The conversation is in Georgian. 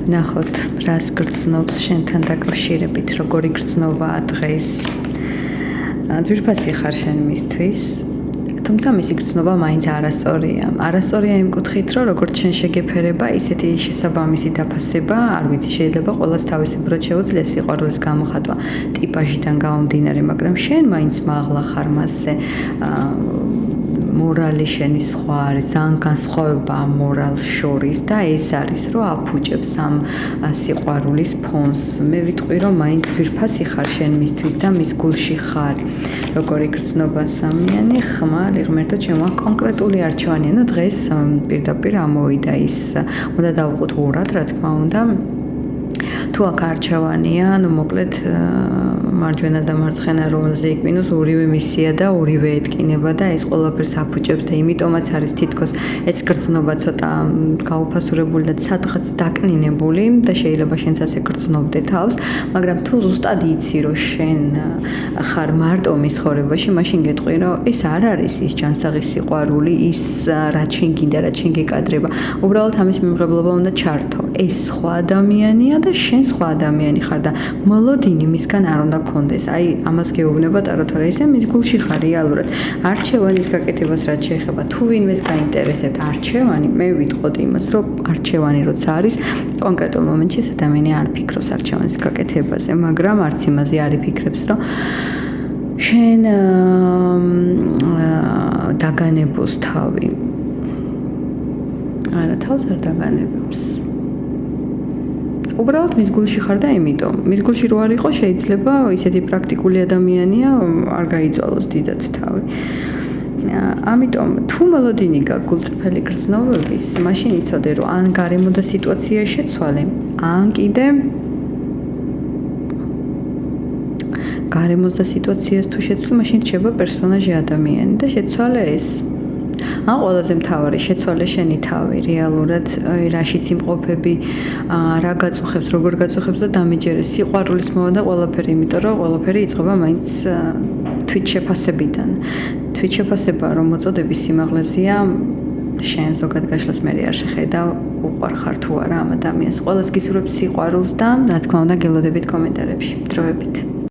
ვნახოთ, რას გრძნობს შენთან დაკავშირებით, როგორი გრძნობაა დღეს. ძვირფასი ხარ შენ მისთვის, თუმცა მისი გრძნობა მაინც არასწორია. არასწორია იმ კუთხით, რომ როგორც შენ შეგეფერება, ისეთი შესაბამისი დაფასება, არ ვიცი, შეიძლება ყოველს თავისებურად შეუძლია სიყვარულის გამოხატვა ტიპაჟიდან გამომდინარე, მაგრამ შენ მაინც მაღლა ხარ მასზე. მორალი შენი სხვა არის, ძალიან განსხვავებაა მორალს შორის და ეს არის, რომ აფუჭებს ამ სიყვარულის ფონს. მე ვიტყვი, რომ მაინც ძვირფასი ხარ შენ მისთვის და მის გულში ხარ. როგორი გრძნობა სამიანი, ხმალი, ღმერთო ჩემო, კონკრეტული არჩევანია. ნუ დღეს პირდაპირ ამოვიდა ის, უნდა დავუყოთ ორად, რა თქმა უნდა. თუ აქ არჩევანია, ნუ მოკლედ მარჯვენა და მარცხენა რომელზე იქ მინუს ორივე მისია და ორივე ეთკინება და ეს ყველაფერს აფუჭებს და იმიტომაც არის თითქოს ეს გრძნობა ცოტა გაუფასურებული და სადღაც დაკნინებული და შეიძლება შენც ასე გრძნობდე თავს, მაგრამ თუ ზუსტად იცი რომ შენ ხარ მარტო მის ხორებაში, მაშინ გეტყვი რომ ეს არ არის ის ჯანსაღი სიყვარული, ის რაც შენ გინდა, რაც შენ გეკადრება. უბრალოდ ამის მიმღებლობა უნდა ჩართო. ეს სხვა ადამიანია და შენ სხვა ადამიანი ხარ და მოლოდინი მისგან არ უნდა კონდეს. აი, ამას გეუბნება ტაროთო რა ისე მის გულში ხარ რეალურად. არჩევანის გაკეთებას რაც შეეხება, თუ ვინმეს გაინტერესებთ არჩევანი, მე ვიტყოდი იმას, რომ არჩევანი როცა არის, კონკრეტულ მომენტში ეს ადამიანი არ ფიქრობს არჩევანის გაკეთებაზე, მაგრამ არც იმაზე არ იფიქრებს, რომ შენ დაგანებოს თავი. არა, თავს არ დაგანებებს. უბრალოდ მის გულში ხარ და იმიტომ. მის გულში რო არ იყო, შეიძლება ისეთი პრაქტიკული ადამიანია, არ გაიწვალოს დიდად თავი. ამიტომ თუ მოლოდინი გაქვს გულწრფელი გრძნობების, მაშინ იცოდე, რომ ან გარემო და სიტუაცია შეცვალე, ან კიდე გარემოს და სიტუაციას თუ შეცვლი, მაშინ რჩება პერსონაჟი ადამიანი და შეცვალე ეს. ან ყველაზე მთავარი შეცვალე შენი თავი, რეალურად რაშიც იმყოფები, რა გაწუხებს, როგორ გაწუხებს და დამიჯერე სიყვარულის მოვა და ყველაფერი, იმიტომ რომ ყველაფერი იწყება მაინც თვითშეფასებიდან. თვითშეფასება რომ მოწოდები სიმაღლეზეა, შენ ზოგად გაშლას მე არ შეხედავ, უყვარ ხარ თუ არა ამ ადამიანს. ყველას გისურვებ სიყვარულს და რა თქმა უნდა გელოდებით კომენტარებში. დროებით.